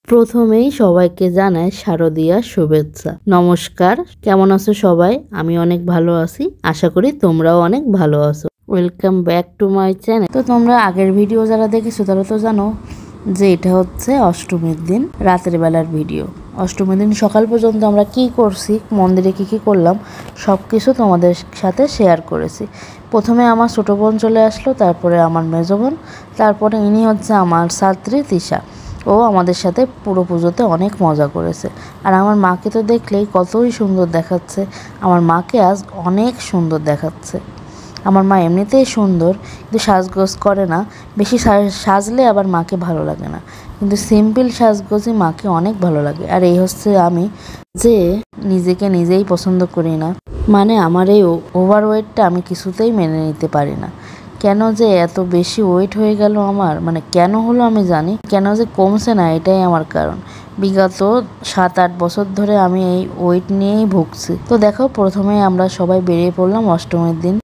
প্রথমেই সবাইকে জানাই শারদীয়া শুভেচ্ছা। নমস্কার, কেমন আছো সবাই? আমি অনেক ভালো আছি, আশা করি তোমরাও অনেক ভালো আছো। Welcome back to my channel. তো তোমরা আগের ভিডিও যারা দেখেছো তারা তো জানো যে এটা হচ্ছে অষ্টমীর দিন রাতের বেলার ভিডিও। অষ্টমীর দিন সকাল পর্যন্ত আমরা কি করছি, মন্দিরে কি করলাম, সব কিছু তোমাদের সাথে শেয়ার করেছি। প্রথমে আমার ছোটো বোন চলে আসলো, তারপরে আমার মেজো বোন, তারপরে ইনি হচ্ছে আমার ছাত্রী তিশা। ও আমাদের সাথে পুরো পুজোতে অনেক মজা করেছে। আর আমার মাকে তো দেখলেই কতই সুন্দর দেখাচ্ছে। আমার মাকে আজ অনেক সুন্দর দেখাচ্ছে। আমার মা এমনিতেই সুন্দর, কিন্তু সাজগোজ করে না। বেশি সাজলে আবার মাকে ভালো লাগে না, কিন্তু সিম্পল সাজগোজই মাকে অনেক ভালো লাগে। আর এই হচ্ছে আমি, যে নিজেকে নিজেই পছন্দ করি না। মানে আমার এই ওভার ওয়েটটা আমি কিছুতেই মেনে নিতে পারি না। কেন যে এত বেশি ওয়েট হয়ে গেল আমার, মানে কেন হলো আমি জানি, কেন যে কমছে না এটাই আমার কারণ। বিগত 7-8 বছর ধরে আমি এই ওয়েট নিয়েই ভুগছি। তো দেখো, প্রথমে আমরা সবাই বেরিয়ে পড়লাম অষ্টমীর দিন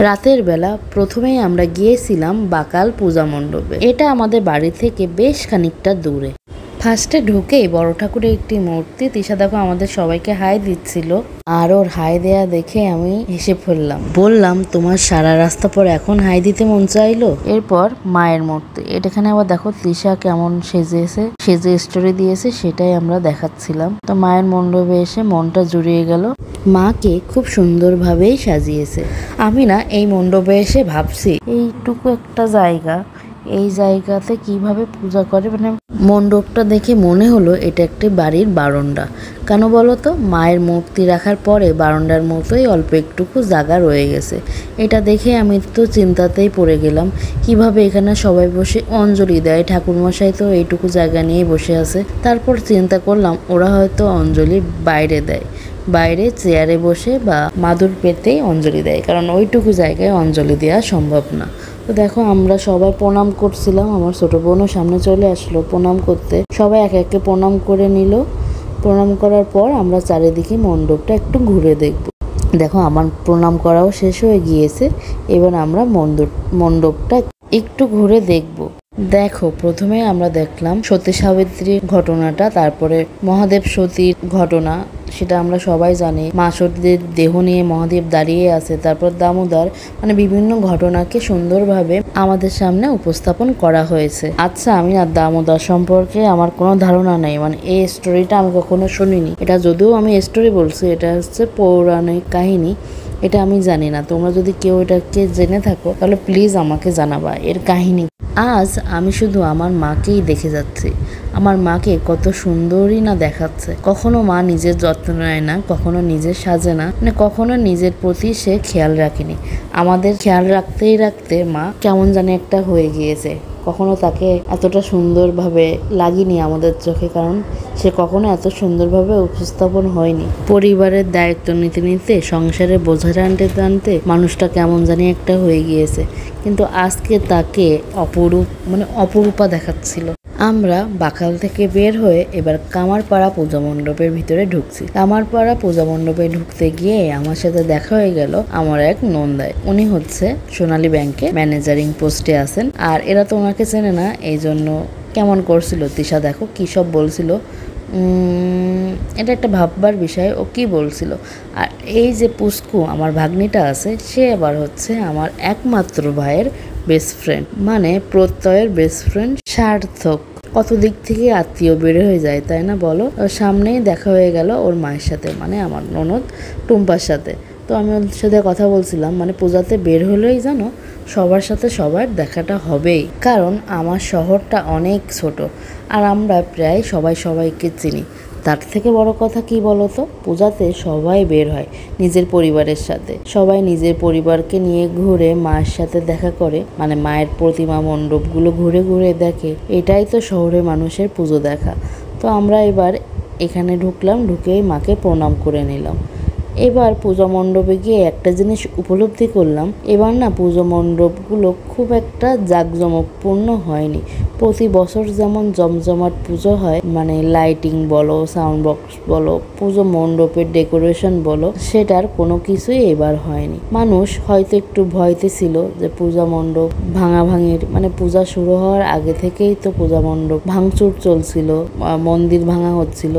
রাতের বেলা। প্রথমেই আমরা গিয়েছিলাম বাকাল পূজা মণ্ডপে। এটা আমাদের বাড়ি থেকে বেশ খানিকটা দূরে। ফার্স্টে ঢুকেই বড় ঠাকুরের একটি মূর্তি। তিশা দেখো আমাদের সবাইকে হাই দিচ্ছিল, আর ওর হাই দেয়া দেখে আমি হেসে ফেললাম। বললাম, তোমার সারা রাস্তা পর এখন হাই দিতে মন চাইলো? এরপর মায়ের মূর্তি। এখানে আবার দেখো তিশা কেমন সেজে স্টোরি দিয়েছে, সেটাই আমরা দেখাচ্ছিলাম। তো মায়ের মণ্ডপে এসে মনটা জুড়িয়ে গেল। মাকে খুব সুন্দরভাবেই সাজিয়েছে। আমি না এই মণ্ডপে এসে ভাবছি, এইটুকু একটা জায়গা, এই জায়গাতে কিভাবে পূজা করে। মানে মণ্ডপটা দেখে মনে হলো এটা একটি বাড়ির বারান্দা। কেন বলো তো? মায়ের মূর্তি রাখার পরে বারান্দার মতোই অল্প একটুকু জায়গা রয়ে গেছে। এটা দেখে আমি তো চিন্তাতেই পড়ে গেলাম, কিভাবে এখানে সবাই বসে অঞ্জলি দেয়। ঠাকুরমশাই তো এইটুকু জায়গা নিয়ে বসে আছে। তারপর চিন্তা করলাম ওরা হয়তো অঞ্জলি বাইরে দেয়, বাইরে চেয়ারে বসে বা মাদুর পেতেই অঞ্জলি দেয়, কারণ ওইটুকু জায়গায় অঞ্জলি দেওয়া সম্ভব না। তো দেখো আমরা সবাই প্রণাম করছিলাম। আমার ছোটো বোনও সামনে চলে আসলো প্রণাম করতে। সবাই এক একে প্রণাম করে নিল। প্রণাম করার পর আমরা চারিদিকে মণ্ডপটা একটু ঘুরে দেখব। দেখো আমার প্রণাম করাও শেষ হয়ে গিয়েছে। এবার আমরা মণ্ডপটা একটু ঘুরে দেখব। দেখো, প্রথমে আমরা দেখলাম সতী সাবিত্রীর ঘটনাটা, তারপরে মহাদেব সতীর ঘটনা, সেটা আমরা সবাই জানি। মা সতীর দেহ নিয়ে মহাদেব দাঁড়িয়ে আছে, তারপর দামোদর, মানে বিভিন্ন ঘটনাকে সুন্দরভাবে আমাদের সামনে উপস্থাপন করা হয়েছে। আচ্ছা, আমি আর দামোদর সম্পর্কে আমার কোনো ধারণা নেই, মানে এই স্টোরিটা আমি কখনো শুনিনি। এটা যদিও আমি স্টোরি বলছি, এটা হচ্ছে পৌরাণিক কাহিনী, এটা আমি জানি না। তোমরা যদি কেউ এটাকে জেনে থাকো তাহলে প্লিজ আমাকে জানাবা এর কাহিনী। আজ আমি শুধু আমার মাকেই দেখে যাচ্ছি। আমার মাকে কত সুন্দরই না দেখাচ্ছে। কখনো মা নিজের যত্ন নেয় না, কখনো নিজের সাজে না, মানে কখনো নিজের প্রতি সে খেয়াল রাখেনি। আমাদের খেয়াল রাখতে মা কেমন জানি একটা হয়ে গিয়েছে। কখনো তাকে এতটা সুন্দরভাবে লাগেনি আমাদের চোখে, কারণ সে কখনো এত সুন্দরভাবে উপস্থাপন হয়নি। পরিবারের দায়িত্ব নিতে সংসারে বোঝা টানতে মানুষটা কেমন জানি একটা হয়ে গিয়েছে। কিন্তু আজকে তাকে অপরূপা দেখাচ্ছিল। আমরা বাকাল থেকে বের হয়ে এবার কামারপাড়া পূজা মণ্ডপের ভিতরে ঢুকছি। কামারপাড়া পূজা মণ্ডপে ঢুকতে গিয়ে আমার সাথে দেখা হয়ে গেল আমার এক নন্দায়। উনি হচ্ছে সোনালী ব্যাংকে ম্যানেজারিং পোস্টে আছেন। আর এরা তো ওনাকে চেনে না, এই জন্য কেমন করছিল। তিশা দেখো কি সব বলছিল, এটা একটা ভাববার বিষয়। ও কি বলছিল। আর এই যে পুস্কু আমার ভাগ্নিটা আছে, সে আবার হচ্ছে আমার একমাত্র ভাইয়ের বেস্ট ফ্রেন্ড, মানে প্রত্যয়ের বেস্ট ফ্রেন্ড সার্থক। কত দিক থেকে আত্মীয় বের হয়ে যায়, তাই না বলো? সামনেই দেখা হয়ে গেল ওর মায়ের সাথে, মানে আমার ননদ টুম্পার সাথে। তো আমি ওর সাথে কথা বলছিলাম, মানে পূজাতে বের হলেই জানো সবার সাথে সবার দেখাটা হবেই, কারণ আমার শহরটা অনেক ছোট আর আমরা প্রায় সবাইকে চিনি। তার থেকে বড় কথা কি বলতো, পূজাতে সবাই বের হয় নিজের পরিবারের সাথে। সবাই নিজের পরিবারকে নিয়ে ঘুরে মায়ের সাথে দেখা করে, মানে মায়ের প্রতিমা মণ্ডপগুলো ঘুরে দেখে। এটাই তো শহরের মানুষের পুজো দেখা। তো আমরা এবার এখানে ঢুকলাম, ঢুকেই মাকে প্রণাম করে নিলাম। এবার পূজা মণ্ডপে গিয়ে একটা জিনিস উপলব্ধি করলাম, এবার না পুজো মণ্ডপগুলো খুব একটা জাঁকজমকপূর্ণ হয়নি। প্রতি বছর যেমন জমজমাট পুজো হয়, মানে লাইটিং বলো, সাউন্ড বক্স বলো, পুজো মণ্ডপের ডেকোরেশন বলো, সেটার কোনো কিছুই এবার হয়নি। মানুষ হয়তো একটু ভয়তে ছিল যে পূজা মণ্ডপ ভাঙাভাঙির, মানে পূজা শুরু হওয়ার আগে থেকেই তো পূজা মণ্ডপ ভাঙচুর চলছিল, মন্দির ভাঙা হচ্ছিল।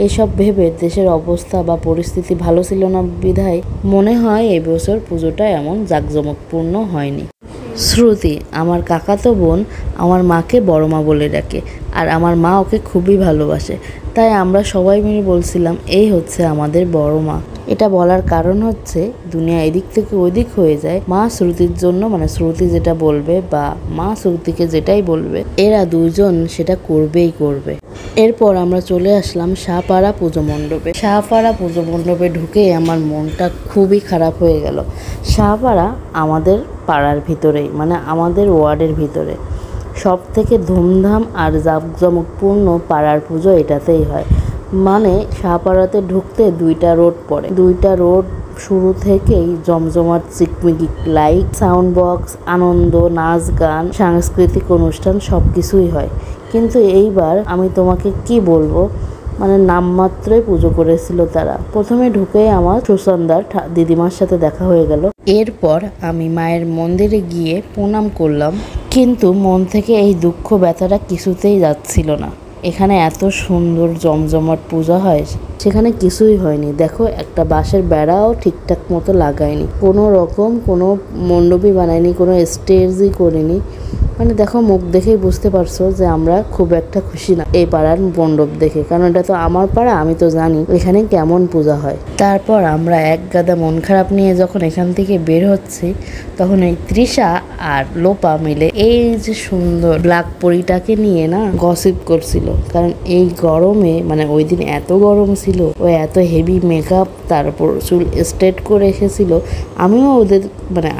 এসব ভেবে দেশের অবস্থা বা পরিস্থিতি ভালো ছিল না বিধায় মনে হয় এবছর পুজোটা এমন জাঁকজমকপূর্ণ হয়নি। শ্রুতি আমার কাকাতো বোন আমার মাকে বড় মা বলে ডাকে, আর আমার মা ওকে খুবই ভালোবাসে। তাই আমরা সবাই মিলে বলছিলাম এই হচ্ছে আমাদের বড় মা। এটা বলার কারণ হচ্ছে দুনিয়া এদিক থেকে ওইদিক হয়ে যায়, মা শ্রুতির জন্য, মানে শ্রুতি যেটা বলবে বা মা শ্রুতিকে যেটাই বলবে এরা দুজন সেটা করবেই করবে। এরপর আমরা চলে আসলাম শাহপাড়া পুজো মণ্ডপে। শাহপাড়া পুজো মণ্ডপে ঢুকে আমার মনটা খুবই খারাপ হয়ে গেল। শাহপাড়া আমাদের পাড়ার ভিতরেই, মানে আমাদের ওয়ার্ডের ভিতরে সব থেকে ধুমধাম আর জাঁকজমকপূর্ণ পাড়ার পুজো এটাতেই হয়। মানে শাহপাড়াতে ঢুকতে 2টা রোড পড়ে, 2টা রোড শুরু থেকেই জমজমাট চিকমিকিক লাইট, সাউন্ড বক্স, আনন্দ, নাচ গান, সাংস্কৃতিক অনুষ্ঠান সবকিছুই হয়। কিন্তু এইবার আমি তোমাকে কি বলবো, মানে নামমাত্রই পুজো করেছিল তারা। প্রথমে ঢুকে আমার সুসন্দার দিদিমার সাথে দেখা হয়ে গেল। এরপর আমি মায়ের মন্দিরে গিয়ে প্রণাম করলাম, কিন্তু মন থেকে এই দুঃখ ব্যথাটা কিছুতেই যাচ্ছিল না। এখানে এত সুন্দর জমজমাট পূজা হয়, সেখানে কিছুই হয়নি। দেখো একটা বাঁশের বেড়াও ঠিকঠাক মতো লাগায়নি, কোনো রকম কোনো মণ্ডপই বানায়নি, কোনো স্টেজই করেনি। মানে দেখো মুখ দেখেই বুঝতে পারছো যে আমরা খুব একটা খুশি না এই পাড়ার মণ্ডপ দেখে, কারণ এটা তো আমার পাড়া, আমি তো জানি এখানে কেমন পূজা হয়। তারপর আমরা এক গাদা মন খারাপ নিয়ে যখন এখান থেকে বের হচ্ছি, তখন এই তৃষা আর লোপা মিলে এই যে সুন্দর ব্ল্যাক পরীটাকে নিয়ে না গসিপ করছিল। কারণ এই গরমে, মানে ওই দিন এত গরম ছিল, ও এত হেভি মেকআপ, তারপর চুল স্ট্রেট করে এসেছিল।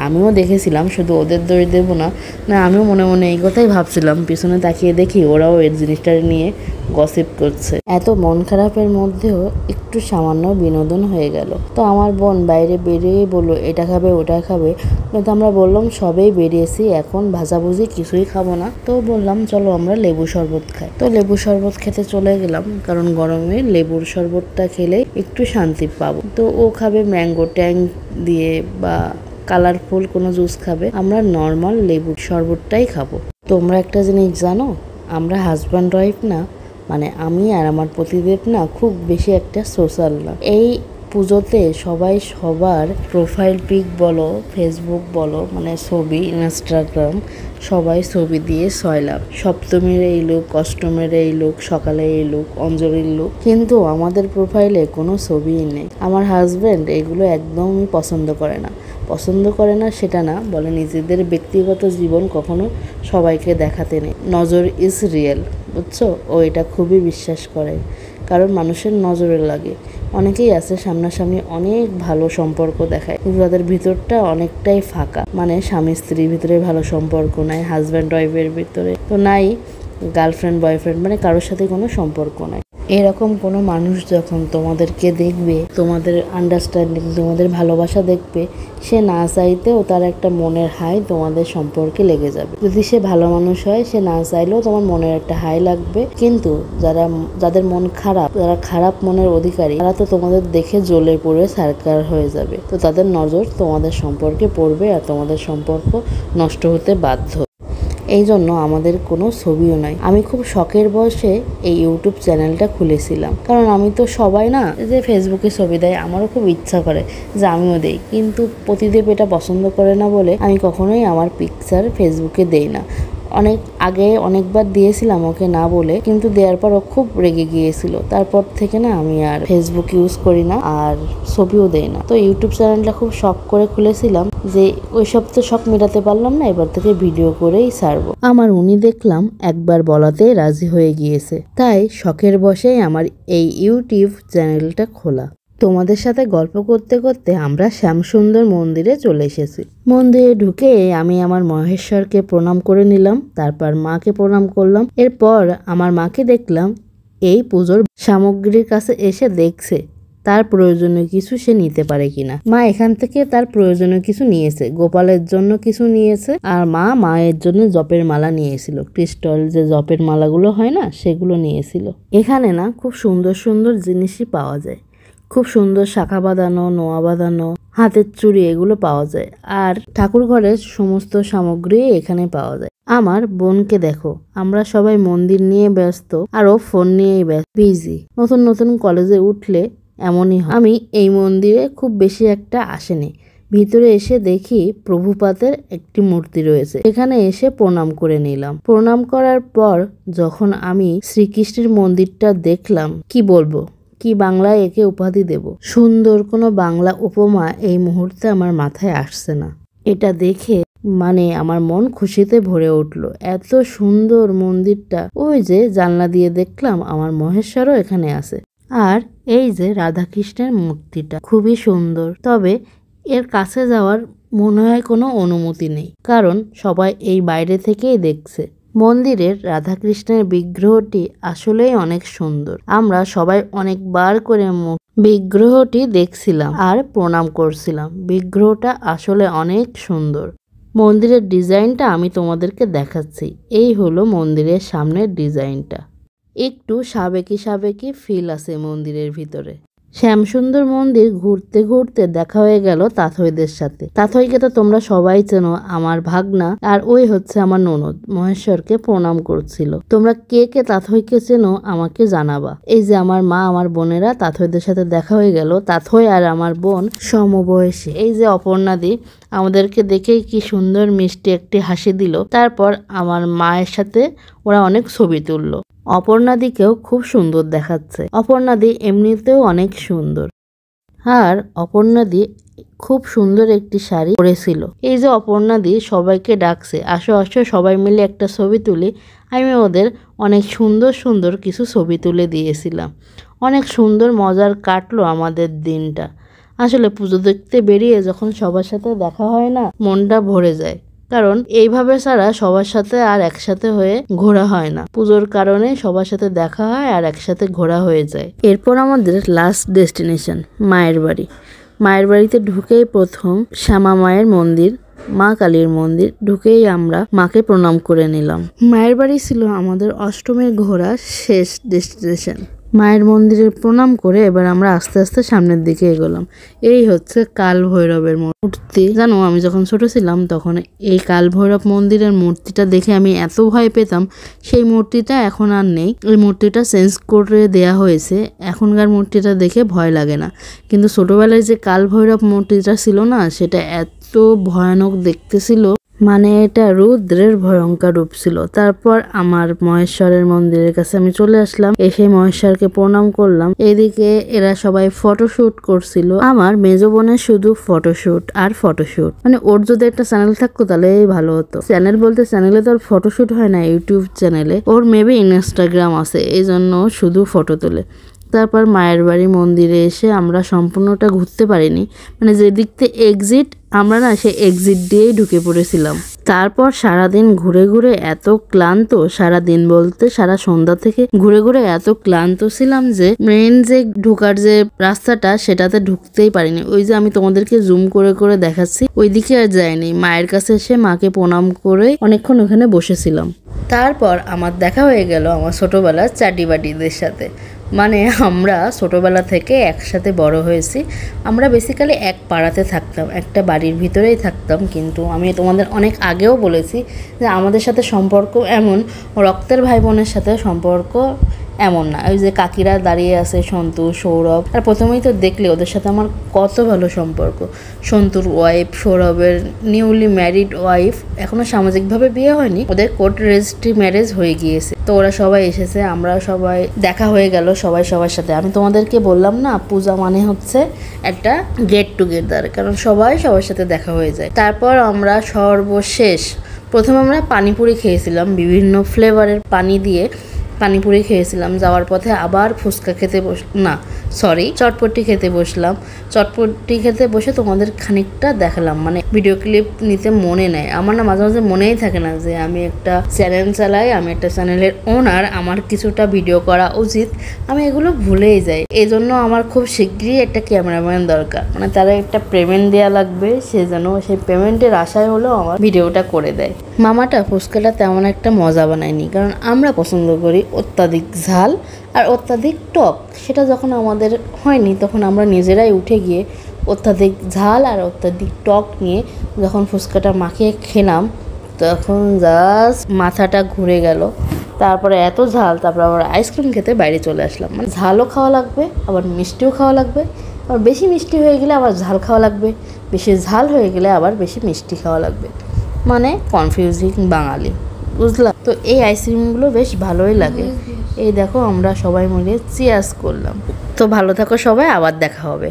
আমিও দেখেছিলাম, শুধু ওদের দড়ি দেবো না, আমিও মনে মনে এই কথাই ভাবছিলাম। পিছনে তাকিয়ে দেখি ওরাও এর জিনিসটা নিয়ে গসিপ করছে। এত মন খারাপের মধ্যেও একটু সামান্য বিনোদন হয়ে গেল। তো আমার বোন বাইরে বেরিয়ে বললো এটা খাবে ওটা খাবে, তো আমরা বললাম সবেই বেরিয়েছি, এখন ভাজাভুজি কিছুই খাবো না। তো বললাম চলো আমরা লেবু শরবত খাই। তো লেবু শরবত খেতে চলে গেলাম, কারণ গরমে লেবুর শরবতটা খেলে একটু শান্তি পাবো। তো ও খাবে ম্যাঙ্গো ট্যাং দিয়ে বা কালারফুল কোনো জুস খাবে, আমরা নর্মাল লেবুর শরবতটাই খাবো। তোমরা একটা জিনিস জানো, আমরা হাজব্যান্ড ওয়াইফ না, মানে আমি আর আমার পতিদেব না খুব বেশি একটা সোশ্যাল না। এই পুজোতে সবাই সবার প্রোফাইল পিক বলো, ফেসবুক বলো, মানে ছবি, ইনস্টাগ্রাম, সবাই ছবি দিয়ে সয়লাভ। সপ্তমীর এই লুক, অষ্টমীর এই লুক, সকালে এই লুক, অঞ্জলির লুক, কিন্তু আমাদের প্রোফাইলে কোনো ছবিই নেই। আমার হাজব্যান্ড এগুলো একদমই পছন্দ করে না সেটা না, বলে নিজেদের ব্যক্তিগত জীবন কখনো সবাইকে দেখাতে নেই। নজর ইজ রিয়েল, বুঝছো? ও এটা খুবই বিশ্বাস করে, কারণ মানুষের নজরে লাগে। অনেকেই আছে সামনাসামনি অনেক ভালো সম্পর্ক দেখায়, কিন্তু তাদের ভিতরটা অনেকটাই ফাঁকা, মানে স্বামী স্ত্রীর ভিতরে ভালো সম্পর্ক নাই, হাজব্যান্ড ওয়াইফের ভিতরে তো নাই, গার্লফ্রেন্ড বয়ফ্রেন্ড মানে কারোর সাথে কোনো সম্পর্ক নাই। এরকম কোনো মানুষ যখন তোমাদেরকে দেখবে, তোমাদের আন্ডারস্ট্যান্ডিং, তোমাদের ভালোবাসা দেখবে, সে না চাইতেও তার একটা মনের হাই তোমাদের সম্পর্কে লেগে যাবে। যদি সে ভালো মানুষ হয়, সে না চাইলেও তোমার মনের একটা হাই লাগবে। কিন্তু যাদের মন খারাপ, যারা খারাপ মনের অধিকারী, তারা তো তোমাদের দেখে জ্বলে পড়ে সারকার হয়ে যাবে। তো তাদের নজর তোমাদের সম্পর্কে পড়বে আর তোমাদের সম্পর্ক নষ্ট হতে বাধ্য। এই জন্য আমাদের কোনো ছবিও নাই। আমি খুব শখের বয়সে এই ইউটিউব চ্যানেলটা খুলেছিলাম, কারণ আমি তো সবাই না যে ফেসবুকে ছবি দেয়, আমারও খুব ইচ্ছা করে যে আমিও দেই, কিন্তু পতিদেব এটা পছন্দ করে না বলে আমি কখনোই আমার পিকচার ফেসবুকে দেই না। অনেকবার দিয়েছিলাম ওকে না বলে, কিন্তু দেওয়ার পর ও খুব রেগে গিয়েছিল। তারপর থেকে না আমি আর ফেসবুক ইউজ করি না আর ছবিও দেই না। তো ইউটিউব চ্যানেলটা খুব শখ করে খুলেছিলাম, যে ওইসব তো শখ মেটাতে পারলাম না, এবার থেকে ভিডিও করেই ছাড়বো। আমার উনি দেখলাম একবার বলাতে রাজি হয়ে গিয়েছে, তাই শখের বশেই আমার এই ইউটিউব চ্যানেলটা খোলা। তোমাদের সাথে গল্প করতে করতে আমরা শ্যামসুন্দর মন্দিরে চলে এসেছি। মন্দিরে ঢুকে আমি আমার মহেশ্বরকে প্রণাম করে নিলাম, তারপর মাকে প্রণাম করলাম। এরপর আমার মাকে দেখলাম এই পুজোর সামগ্রীর কাছে এসে দেখছে, তার প্রয়োজনীয় কিছু সে নিতে পারে কিনা। মা এখান থেকে তার প্রয়োজনীয় কিছু নিয়েছে, গোপালের জন্য কিছু নিয়েছে, আর মা মায়ের জন্য জপের মালা নিয়েছিল। ক্রিস্টাল যে জপের মালাগুলো হয় না, সেগুলো নিয়েছিল। এখানে না খুব সুন্দর সুন্দর জিনিসই পাওয়া যায়, খুব সুন্দর শাখা বাঁধানো, নোয়া বাঁধানো, হাতের চুড়ি, এগুলো পাওয়া যায়। আর ঠাকুর ঘরের সমস্ত সামগ্রী এখানে পাওয়া যায়। আমার বোনকে দেখো, আমরা সবাই মন্দির নিয়ে ব্যস্ত, আর ও ফোন নিয়েই ব্যস্ত, বিজি। নতুন নতুন কলেজে উঠলে এমনই হয়। আমি এই মন্দিরে খুব বেশি একটা আসেনি, ভিতরে এসে দেখি প্রভুপাদের একটি মূর্তি রয়েছে। এখানে এসে প্রণাম করে নিলাম। প্রণাম করার পর যখন আমি শ্রীকৃষ্ণের মন্দিরটা দেখলাম, কি বলবো, কি বাংলায় একে উপাধি দেব, সুন্দর কোনো বাংলা উপমা এই মুহূর্তে আমার মাথায় আসছে না। এটা দেখে মানে আমার মন খুশিতে ভরে উঠল। এত সুন্দর মন্দিরটা। ওই যে জানলা দিয়ে দেখলাম আমার মহেশ্বরও এখানে আছে। আর এই যে রাধাকৃষ্ণের মূর্তিটা খুবই সুন্দর, তবে এর কাছে যাওয়ার মনে হয় কোনো অনুমতি নেই, কারণ সবাই এই বাইরে থেকেই দেখছে। মন্দিরের রাধাকৃষ্ণের বিগ্রহটি আসলেই অনেক সুন্দর। আমরা সবাই অনেকবার করে বিগ্রহটি দেখছিলাম আর প্রণাম করছিলাম। বিগ্রহটা আসলে অনেক সুন্দর। মন্দিরের ডিজাইনটা আমি তোমাদেরকে দেখাচ্ছি। এই হলো মন্দিরের সামনের ডিজাইনটা। একটু সাবেকি সাবেকি ফিল আছে মন্দিরের ভিতরে। শ্যামসুন্দর মন্দির ঘুরতে ঘুরতে দেখা হয়ে গেল তাথইদের সাথে। তাথইকে তো তোমরা সবাই চেনো, আমার ভাগনা, আর ওই হচ্ছে আমার ননদ। মহেশ্বরকে প্রণাম করছিল। তোমরা কে কে তাথইকে চেনো আমাকে জানাবা। এই যে আমার মা, আমার বোনেরা তাথইদের সাথে দেখা হয়ে গেল। তাথই আর আমার বোন সমবয়সী। এই যে অপর্ণাদি আমাদেরকে দেখেই কি সুন্দর মিষ্টি একটি হাসি দিল। তারপর আমার মায়ের সাথে ওরা অনেক ছবি তুললো। অপর্ণাদিকেও খুব সুন্দর দেখাচ্ছে। অপর্ণাদি এমনিতেও অনেক সুন্দর, আর অপর্ণাদি খুব সুন্দর একটি শাড়ি পরেছিল। এই যে অপর্ণাদি সবাইকে ডাকছে, আসো আসো সবাই মিলে একটা ছবি তুলি। আমি ওদের অনেক সুন্দর সুন্দর কিছু ছবি তুলে দিয়েছিলাম। অনেক সুন্দর মজার কাটলো আমাদের দিনটা। আসলে পুজো দেখতে বেরিয়ে যখন সবার সাথে দেখা হয় না, মনটা ভরে যায়। কারণ এইভাবে ছাড়া সবার সাথে আর একসাথে হয়ে ঘোরা হয় না। পুজোর কারণে সবার সাথে দেখা হয় আর একসাথে ঘোরা হয়ে যায়। এরপর আমাদের লাস্ট ডেস্টিনেশন মায়ের বাড়ি। মায়ের বাড়িতে ঢুকেই প্রথম শ্যামা মায়ের মন্দির, মা কালীর মন্দির। ঢুকেই আমরা মাকে প্রণাম করে নিলাম। মায়ের বাড়ি ছিল আমাদের অষ্টমীর ঘোরা শেষ ডেস্টিনেশন। মায়ের মন্দিরে প্রণাম করে এবার আমরা আস্তে আস্তে সামনের দিকে এগোলাম। এই হচ্ছে কাল ভৈরবের মূর্তি। জানো, আমি যখন ছোট ছিলাম তখন এই কাল ভৈরব মন্দিরের মূর্তিটা দেখে আমি এত ভয় পেতাম। সেই মূর্তিটা এখন আর নেই, এই মূর্তিটা চেঞ্জ করে দেয়া হয়েছে। এখনকার মূর্তিটা দেখে ভয় লাগে না, কিন্তু ছোটবেলায় যে কাল ভৈরব মূর্তিটা ছিল না, সেটা এত ভয়ানক দেখতে ছিল, মানে এটা রুদ্রের ভয়ঙ্কর রূপ ছিল। তারপর আমার মহেশ্বরের মন্দিরের কাছে আমি চলে আসলাম। এসে মহেশ্বরকে প্রণাম করলাম। এদিকে এরা সবাই ফটোশুট করছিল। আমার মেজ বোনের শুধু ফটোশুট আর ফটোশুট, মানে ওর যদি একটা চ্যানেল থাকতো তাহলে ভালো হতো। চ্যানেল বলতে চ্যানেলে তো ফটোশুট হয় না, ইউটিউব চ্যানেলে। ওর মেবি ইনস্টাগ্রাম আছে, এই জন্য শুধু ফটো তোলে। তারপর মায়ের বাড়ি মন্দিরে এসে আমরা সম্পূর্ণটা ঘুরতে পারিনি, মানে যে দিক থেকে এক্সিট আমরা না, সে এক্সিট দিয়েই ঢুকে পড়েছিলাম। তারপর সারাদিন ঘুরে ঘুরে এত ক্লান্ত, সারাদিন বলতে সারা সন্ধ্যা থেকে ঘুরে ঘুরে এত ক্লান্ত ছিলাম যে মেন যে ঢোকার যে রাস্তাটা সেটাতে ঢুকতেই পারিনি। ওই যে আমি তোমাদেরকে জুম করে করে দেখাচ্ছি, ওইদিকে আর যাইনি। মায়ের কাছে এসে মাকে প্রণাম করে অনেকক্ষণ ওখানে বসেছিলাম। তারপর আমার দেখা হয়ে গেল আমার ছোটবেলার চাটিবাটিদের সাথে। মানে আমরা ছোটবেলা থেকে একসাথে বড় হয়েছি। আমরা বেসিক্যালি এক পাড়াতে থাকতাম, একটা বাড়ির ভিতরেই থাকতাম। কিন্তু আমি তোমাদের অনেক আগেও বলেছি যে আমাদের সাথে সম্পর্ক এমন, রক্তের ভাই বোনের সাথে সম্পর্ক এমন না। ওই যে কাকিরা দাঁড়িয়ে আছে, সন্তু, সৌরভ, আর প্রথমেই তো দেখলে ওদের সাথে আমার কত ভালো সম্পর্ক। সন্তুর ওয়াইফ, সৌরভের নিউলি ম্যারিড ওয়াইফ, এখনো সামাজিকভাবে বিয়ে হয়নি, ওদের কোর্ট রেজিস্ট্রি ম্যারেজ হয়ে গিয়েছে। তো ওরা সবাই এসেছে, আমরা সবাই দেখা হয়ে গেল সবাই সবার সাথে। আমি তোমাদেরকে বললাম না, পূজা মানে হচ্ছে একটা গেট টুগেদার, কারণ সবাই সবার সাথে দেখা হয়ে যায়। তারপর আমরা সর্বশেষ প্রথমে আমরা পানিপুরি খেয়েছিলাম, বিভিন্ন ফ্লেভারের পানি দিয়ে পানিপুরি খেয়েছিলাম, যাওয়ার পথে আবার ফুচকা খেতে চটপটি খেতে বসলাম। চটপটি খেতে বসে তোমাদের খানিকটা দেখালাম, মানে ভিডিও ক্লিপ নিতে মনে নেই আমার, না মাঝে মাঝে মনেই থাকে না যে আমি একটা চ্যানেল চালাই, আমি একটা চ্যানেলের ওনার, আমার কিছুটা ভিডিও করা উচিত, আমি এগুলো ভুলেই যাই। এই জন্য আমার খুব শীঘ্রই একটা ক্যামেরাম্যান দরকার, মানে তারা একটা পেমেন্ট দেওয়া লাগবে, সে যেন সেই পেমেন্টের আশায় হলেও আমার ভিডিওটা করে দেয়। মামাটা ফুচকাটা তেমন একটা মজা বানায়নি, কারণ আমরা পছন্দ করি অত্যাধিক ঝাল আর অত্যাধিক টক। সেটা যখন আমাদের হয়নি তখন আমরা নিজেরাই উঠে গিয়ে অত্যাধিক ঝাল আর অত্যাধিক টক নিয়ে যখন ফুচকাটা মাখিয়ে খেলাম তখন জাস্ট মাথাটা ঘুরে গেল। তারপরে এত ঝাল, তারপর আবার আইসক্রিম খেতে বাইরে চলে আসলাম। মানে ঝালও খাওয়া লাগবে, আবার মিষ্টিও খাওয়া লাগবে, আবার বেশি মিষ্টি হয়ে গেলে আবার ঝাল খাওয়া লাগবে, বেশি ঝাল হয়ে গেলে আবার বেশি মিষ্টি খাওয়া লাগবে, মানে কনফিউজিং বাঙালি, বুঝলাম। তো এই আইসক্রিমগুলো বেশ ভালোই লাগে। এই দেখো আমরা সবাই মিলে চিয়ার্স করলাম। তো ভালো থাকো সবাই, আবার দেখা হবে।